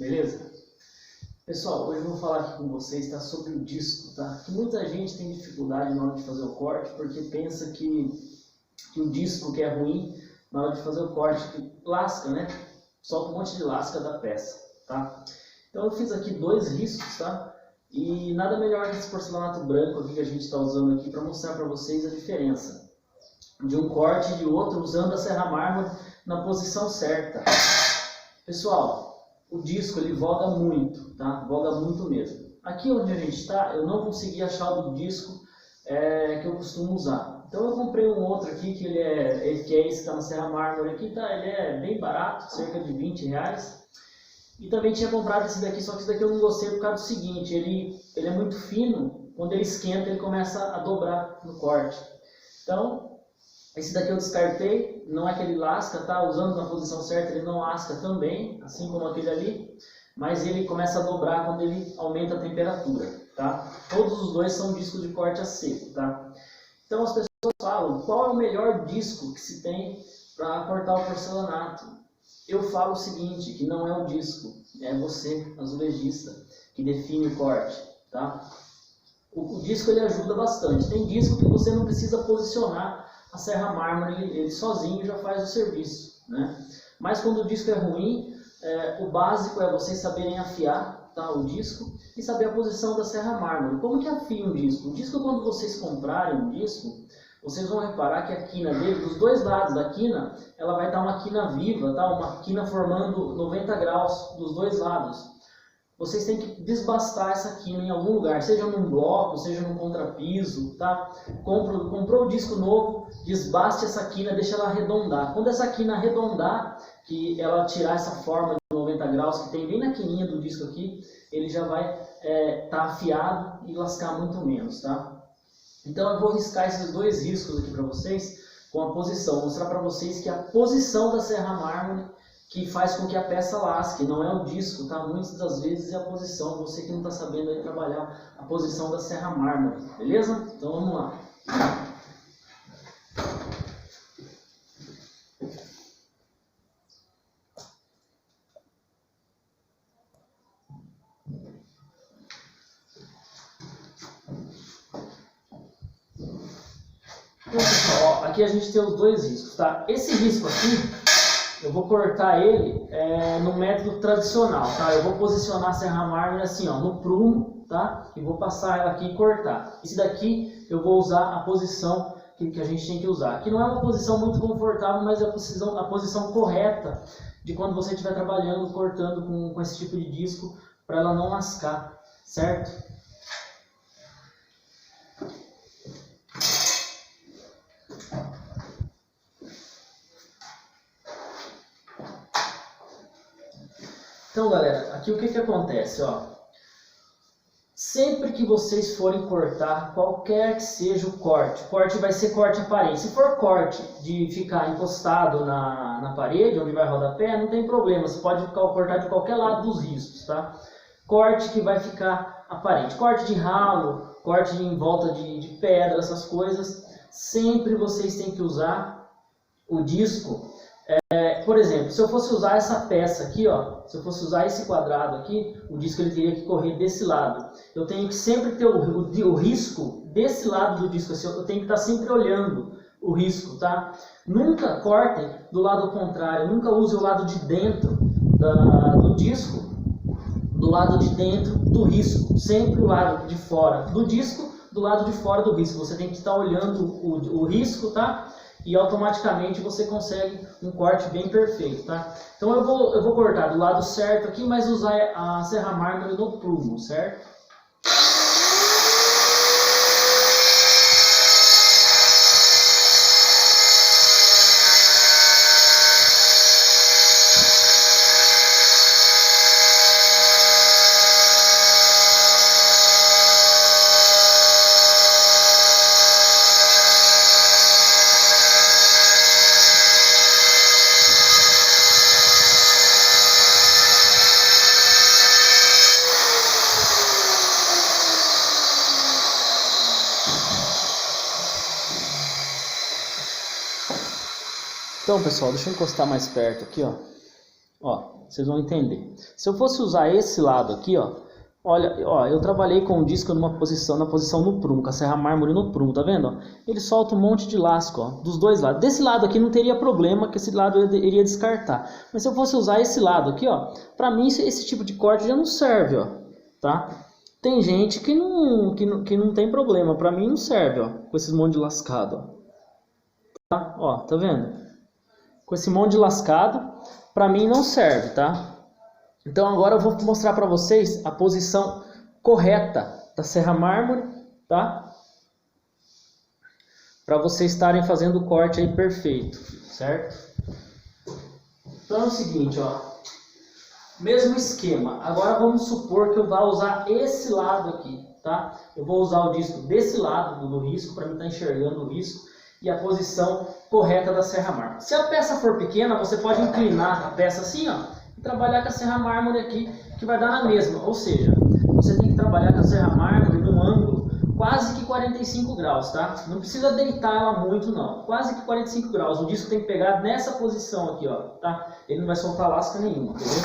beleza? Pessoal, hoje eu vou falar aqui com vocês, tá, sobre o disco, tá? Que muita gente tem dificuldade na hora de fazer o corte porque pensa que o disco que é ruim na hora de fazer o corte, que lasca, né? Solta um monte de lasca da peça, tá? Então eu fiz aqui 2 riscos, tá? E nada melhor que esse porcelanato branco aqui que a gente está usando aqui para mostrar para vocês a diferença de um corte e de outro usando a serra mármore na posição certa. Pessoal, o disco ele voga muito, tá? Voga muito mesmo. Aqui onde a gente está, eu não consegui achar o disco que eu costumo usar. Então eu comprei um outro aqui que que é esse que está na serra mármore aqui, tá? Ele é bem barato, cerca de R$20. E também tinha comprado esse daqui, só que esse daqui eu não gostei por causa do seguinte, ele é muito fino, quando ele esquenta ele começa a dobrar no corte. Então, esse daqui eu descartei, não é que ele lasca, tá? Usando na posição certa ele não lasca também, assim como aquele ali, mas ele começa a dobrar quando ele aumenta a temperatura, tá? Todos os dois são discos de corte a seco, tá? Então as pessoas falam, qual é o melhor disco que se tem para cortar o porcelanato? Eu falo o seguinte, que não é o disco, é você, azulejista, que define o corte, tá? O disco ele ajuda bastante. Tem disco que você não precisa posicionar a serra mármore, ele sozinho já faz o serviço, né? Mas quando o disco é ruim, o básico é vocês saberem afiar, tá, o disco e saber a posição da serra mármore. Como que afia um disco? O disco, quando vocês comprarem um disco, vocês vão reparar que a quina dele, dos dois lados da quina, ela vai estar uma quina viva, tá? Uma quina formando 90 graus dos dois lados. Vocês têm que desbastar essa quina em algum lugar, seja num bloco, seja num contrapiso, tá? Comprou o disco novo, desbaste essa quina, deixa ela arredondar. Quando essa quina arredondar, que ela tirar essa forma de 90 graus que tem bem na quininha do disco aqui, ele já vai estar afiado e lascar muito menos, tá? Então eu vou riscar esses 2 riscos aqui para vocês com a posição, mostrar para vocês que a posição da serra mármore que faz com que a peça lasque, não é o disco, tá? Muitas das vezes é a posição, você que não está sabendo aí trabalhar a posição da serra mármore, beleza? Então vamos lá. Então pessoal, ó, aqui a gente tem os 2 riscos, tá? Esse risco aqui, eu vou cortar ele no método tradicional, tá? Eu vou posicionar a serra mármore assim, ó, no prumo, tá? E vou passar ela aqui e cortar. Esse daqui eu vou usar a posição que a gente tem que usar. Aqui não é uma posição muito confortável, mas é a posição correta de quando você estiver trabalhando, cortando com esse tipo de disco, para ela não lascar, certo? Então, galera, aqui o que acontece, ó? Sempre que vocês forem cortar, qualquer que seja o corte vai ser corte aparente. Se for corte de ficar encostado na parede, onde vai rodapé, não tem problema, você pode cortar de qualquer lado dos riscos, tá? Corte que vai ficar aparente, corte de ralo, corte em volta de pedra, essas coisas, sempre vocês têm que usar o disco. Por exemplo, se eu fosse usar essa peça aqui, ó, se eu fosse usar esse quadrado aqui, o disco ele teria que correr desse lado. Eu tenho que sempre ter o risco desse lado do disco, assim, eu tenho que estar sempre olhando o risco, tá? Nunca cortem do lado contrário, nunca use o lado de dentro do disco, do lado de dentro do risco, sempre o lado de fora do disco, do lado de fora do risco. Você tem que estar olhando o risco, tá? E automaticamente você consegue um corte bem perfeito, tá? Então eu vou cortar do lado certo aqui, mas usar a serra mármore no prumo, certo? Então, pessoal, deixa eu encostar mais perto aqui, ó. Ó, vocês vão entender. Se eu fosse usar esse lado aqui, ó, olha, ó, eu trabalhei com o disco na posição no prumo, com a serra mármore no prumo, tá vendo? Ó? Ele solta um monte de lasco, ó, dos dois lados. Desse lado aqui não teria problema, que esse lado eu iria descartar. Mas se eu fosse usar esse lado aqui, ó, pra mim esse tipo de corte já não serve, ó, tá? Tem gente que não tem problema, pra mim não serve, ó, com esses monte de lascado, ó. Tá? Ó, tá vendo? Com esse monte de lascado, pra mim não serve, tá? Então agora eu vou mostrar para vocês a posição correta da serra mármore, tá? Para vocês estarem fazendo o corte aí perfeito, certo? Então é o seguinte, ó. Mesmo esquema. Agora vamos supor que eu vá usar esse lado aqui, tá? Eu vou usar o disco desse lado do risco para mim estar enxergando o risco e a posição correta da serra mármore. Se a peça for pequena, você pode inclinar a peça assim, ó, e trabalhar com a serra mármore aqui, que vai dar na mesma. Ou seja, você tem que trabalhar com a serra mármore num ângulo quase que 45 graus, tá? Não precisa deitar ela muito, não. Quase que 45 graus. O disco tem que pegar nessa posição aqui, ó, tá? Ele não vai soltar lasca nenhuma, entendeu?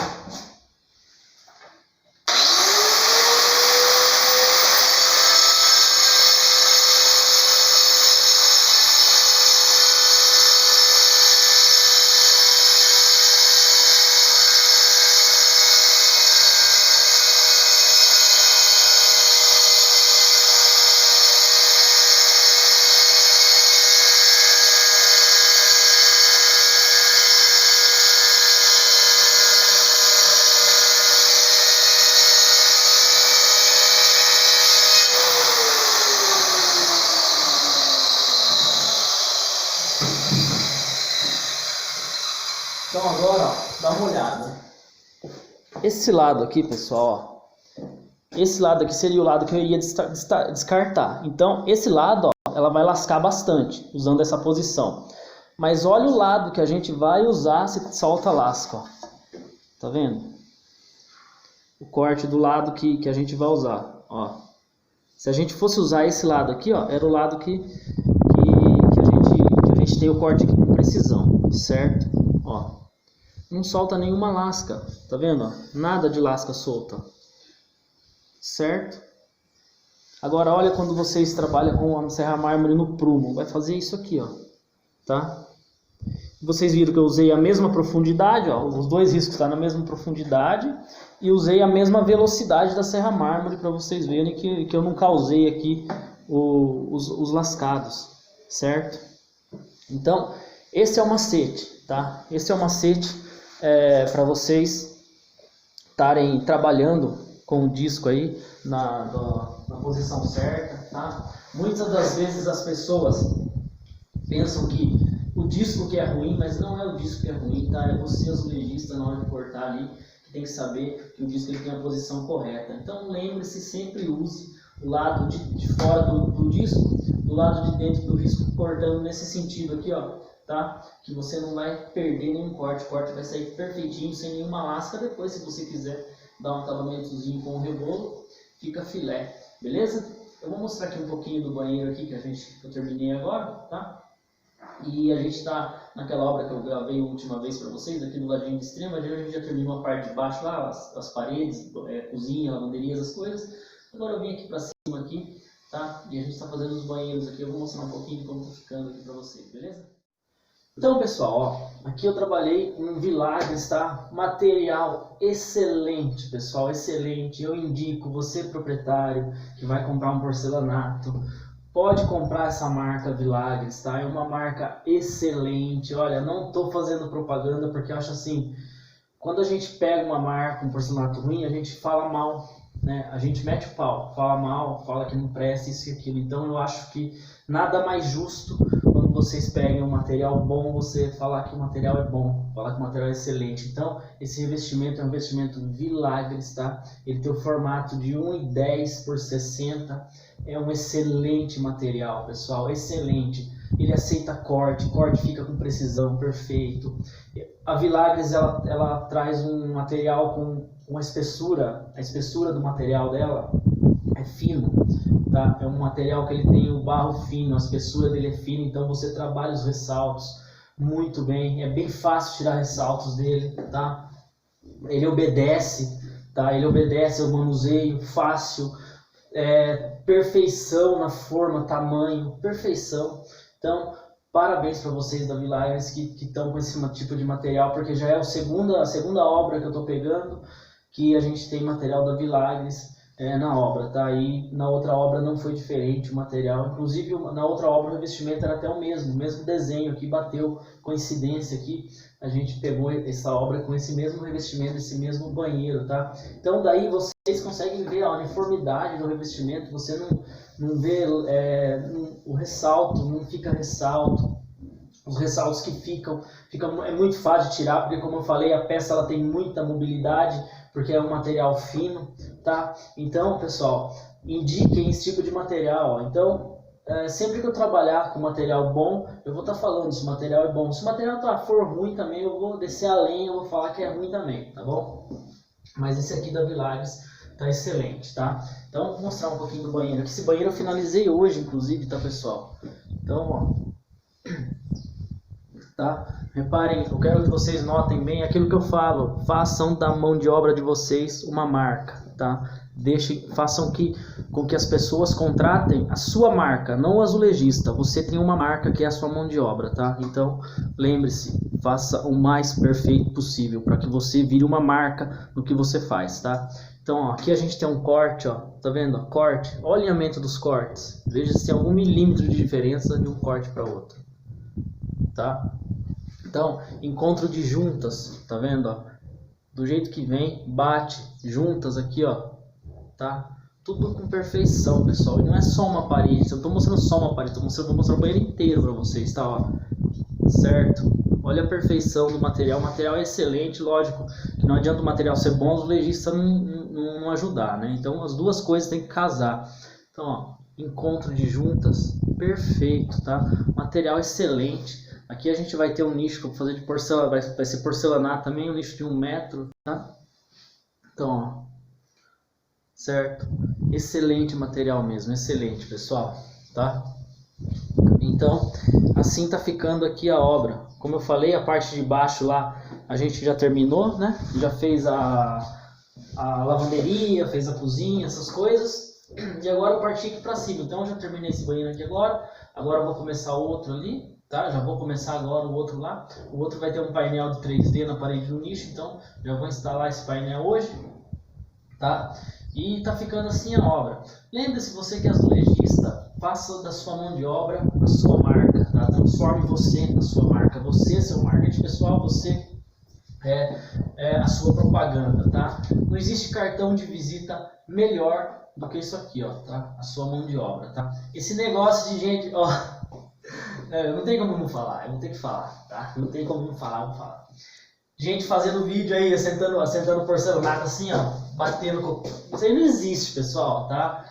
Então agora, ó, dá uma olhada. Esse lado aqui, pessoal, ó, esse lado aqui seria o lado que eu iria descartar. Então esse lado, ó, ela vai lascar bastante usando essa posição. Mas olha o lado que a gente vai usar se solta lasca, ó. Tá vendo? O corte do lado que a gente vai usar, ó. Se a gente fosse usar esse lado aqui, ó, era o lado que a gente tem o corte aqui com precisão, certo? Ó, não solta nenhuma lasca, tá vendo? Ó? Nada de lasca solta, certo? Agora olha quando vocês trabalham com a serra mármore no prumo, vai fazer isso aqui, ó, tá? Vocês viram que eu usei a mesma profundidade, ó, os dois riscos estão na mesma profundidade e usei a mesma velocidade da serra mármore para vocês verem que eu não causei aqui os lascados, certo? Então esse é o macete, tá? Esse é o macete para vocês estarem trabalhando com o disco aí na posição certa, tá? Muitas das vezes as pessoas pensam que o disco que é ruim, mas não é o disco que é ruim, tá? É você, azulejista, na hora de cortar ali, que tem que saber que o disco ele tem a posição correta. Então lembre-se, sempre use o lado de fora do disco, do lado de dentro do disco, cortando nesse sentido aqui, ó, tá? Que você não vai perder nenhum corte, o corte vai sair perfeitinho, sem nenhuma lasca. Depois, se você quiser dar um acabamentozinho com o rebolo, fica filé, beleza? Eu vou mostrar aqui um pouquinho do banheiro aqui que eu terminei agora, tá? E a gente está naquela obra que eu gravei a última vez para vocês, aqui do ladinho de extrema, a gente já terminou a parte de baixo lá, as paredes, cozinha, lavanderias, as coisas. Agora eu vim aqui para cima aqui, tá? E a gente está fazendo os banheiros aqui, eu vou mostrar um pouquinho de como está ficando aqui para vocês, beleza? Então pessoal, ó, aqui eu trabalhei um Vilagres, tá? Material excelente, pessoal, excelente. Eu indico você, proprietário, que vai comprar um porcelanato, pode comprar essa marca Vilagres, tá? É uma marca excelente. Olha, não tô fazendo propaganda porque eu acho assim, quando a gente pega uma marca, um porcelanato ruim, a gente fala mal, né? A gente mete o pau, fala mal, fala que não presta isso e aquilo. Então eu acho que nada mais justo quando vocês peguem um material bom, você falar que o material é bom, falar que o material é excelente. Então esse revestimento é um revestimento Vilagres, tá? Ele tem o formato de 1,10 por 60. É um excelente material, pessoal, excelente. Ele aceita corte, corte fica com precisão, perfeito. A Vilagres, ela traz um material com uma espessura, a espessura do material dela é fino, tá? É um material que ele tem o barro fino, a espessura dele é fina, então você trabalha os ressaltos muito bem. É bem fácil tirar ressaltos dele, tá? ele obedece, tá? Ele obedece ao manuseio, fácil, perfeição na forma, tamanho, perfeição. Então, parabéns para vocês da Vilagres que estão com esse tipo de material, porque já é a segunda obra que eu estou pegando, que a gente tem material da Vilagres na obra, tá? E na outra obra não foi diferente o material, inclusive na outra obra o revestimento era até o mesmo desenho aqui, bateu coincidência aqui, a gente pegou essa obra com esse mesmo revestimento, esse mesmo banheiro, tá? Então daí vocês conseguem ver a uniformidade do revestimento, você não vê o ressalto, não fica ressalto. Os ressaltos que ficam é muito fácil de tirar, porque como eu falei, a peça ela tem muita mobilidade, porque é um material fino, tá? Então, pessoal, indiquem esse tipo de material, ó. Então, sempre que eu trabalhar com material bom, eu vou estar falando se o material é bom. Se o material for ruim também, eu vou descer além, eu vou falar que é ruim também, tá bom? Mas esse aqui da Vilagres tá excelente, tá? Então, vou mostrar um pouquinho do banheiro. Esse banheiro eu finalizei hoje, inclusive, tá, pessoal? Então, ó, tá? Reparem, eu quero que vocês notem bem aquilo que eu falo. Façam da mão de obra de vocês uma marca, tá? Façam com que as pessoas contratem a sua marca, não o azulejista. Você tem uma marca que é a sua mão de obra, tá? Então, lembre-se, faça o mais perfeito possível para que você vire uma marca no que você faz, tá? Então, ó, aqui a gente tem um corte, ó, tá vendo? Corte, olha o alinhamento dos cortes. Veja se tem algum milímetro de diferença de um corte para outro, tá? Então, encontro de juntas, tá vendo, ó? Do jeito que vem, bate, juntas aqui, ó, tá? Tudo com perfeição, pessoal. E não é só uma parede, eu não tô mostrando só uma parede, tô mostrando o banheiro inteiro pra vocês, tá, ó? Certo? Olha a perfeição do material, o material é excelente, lógico que não adianta o material ser bom, os legistas não ajudar, né? Então, as duas coisas tem que casar. Então, ó, encontro de juntas, perfeito, tá? Material excelente. Aqui a gente vai ter um nicho para fazer de porcelanato, vai ser porcelanato também, um nicho de 1 metro, tá? Então, ó, certo? Excelente material mesmo, excelente, pessoal, tá? Então, assim tá ficando aqui a obra. Como eu falei, a parte de baixo lá a gente já terminou, né? Já fez a lavanderia, fez a cozinha, essas coisas. E agora eu parti aqui para cima. Então, eu já terminei esse banheiro aqui agora. Agora eu vou começar outro ali. Tá? Já vou começar agora o outro lá. O outro vai ter um painel de 3D na parede do nicho, então já vou instalar esse painel hoje, tá? E tá ficando assim a obra. Lembre-se, você que é azulejista, faça da sua mão de obra a sua marca, tá? Transforme você na sua marca, você, seu marketing pessoal, você é a sua propaganda, tá? Não existe cartão de visita melhor do que isso aqui, ó, tá? A sua mão de obra, tá? Esse negócio de gente, ó, não tem como não falar, eu vou ter que falar, tá? Não tem como não falar, vou falar. Gente fazendo vídeo aí, assentando porcelanato assim, ó, batendo com... Isso aí não existe, pessoal, tá?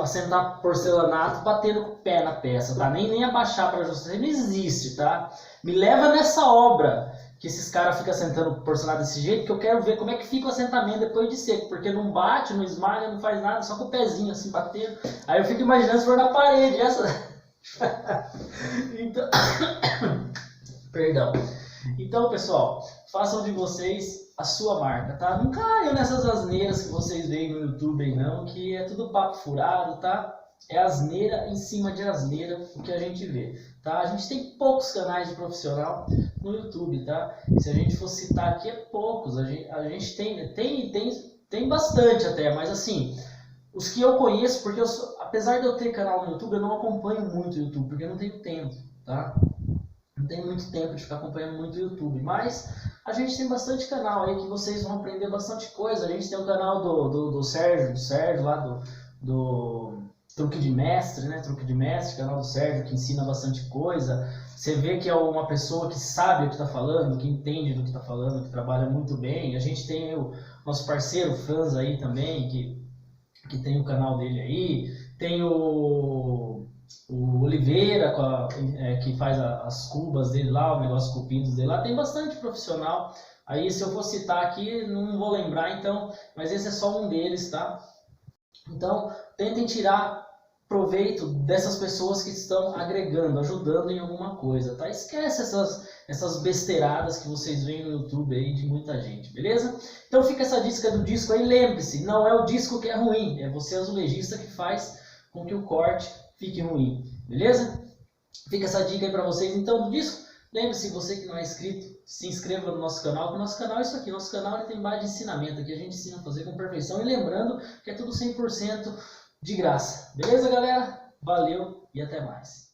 Assentar porcelanato batendo com o pé na peça, tá? Nem abaixar para ajustar, isso aí não existe, tá? Me leva nessa obra que esses caras ficam assentando porcelanato desse jeito, que eu quero ver como é que fica o assentamento depois de seco, porque não bate, não esmaga, não faz nada, só com o pezinho assim batendo. Aí eu fico imaginando se for na parede, essa... Então, perdão. Então, pessoal, façam de vocês a sua marca, tá? Não caiam nessas asneiras que vocês veem no YouTube aí não, que é tudo papo furado, tá? É asneira em cima de asneira o que a gente vê, tá? A gente tem poucos canais de profissional no YouTube, tá? Se a gente for citar aqui, é poucos. A gente tem bastante até, mas assim... Os que eu conheço, porque apesar de eu ter canal no YouTube, eu não acompanho muito o YouTube, porque eu não tenho tempo, tá? Não tenho muito tempo de ficar acompanhando muito o YouTube, mas a gente tem bastante canal aí que vocês vão aprender bastante coisa. A gente tem o canal do Sérgio lá do Truque de Mestre, né? Truque de Mestre, canal do Sérgio, que ensina bastante coisa. Você vê que é uma pessoa que sabe o que está falando, que entende do que está falando, que trabalha muito bem. A gente tem o nosso parceiro Franz aí também, que tem o canal dele aí, tem o Oliveira, que faz as cubas dele lá, o negócio cupidos dele lá, tem bastante profissional. Aí se eu for citar aqui, não vou lembrar, então, mas esse é só um deles, tá? Então, tentem tirar proveito dessas pessoas que estão agregando, ajudando em alguma coisa, tá? Esquece essas besteiradas que vocês veem no YouTube aí de muita gente, beleza? Então fica essa dica do disco aí, lembre-se, não é o disco que é ruim, é você azulejista que faz com que o corte fique ruim, beleza? Fica essa dica aí para vocês então do disco. Lembre-se, você que não é inscrito, se inscreva no nosso canal, porque o nosso canal é isso aqui, nosso canal ele tem base de ensinamento, aqui a gente ensina a fazer com perfeição e lembrando que é tudo 100% de graça. Beleza, galera? Valeu e até mais.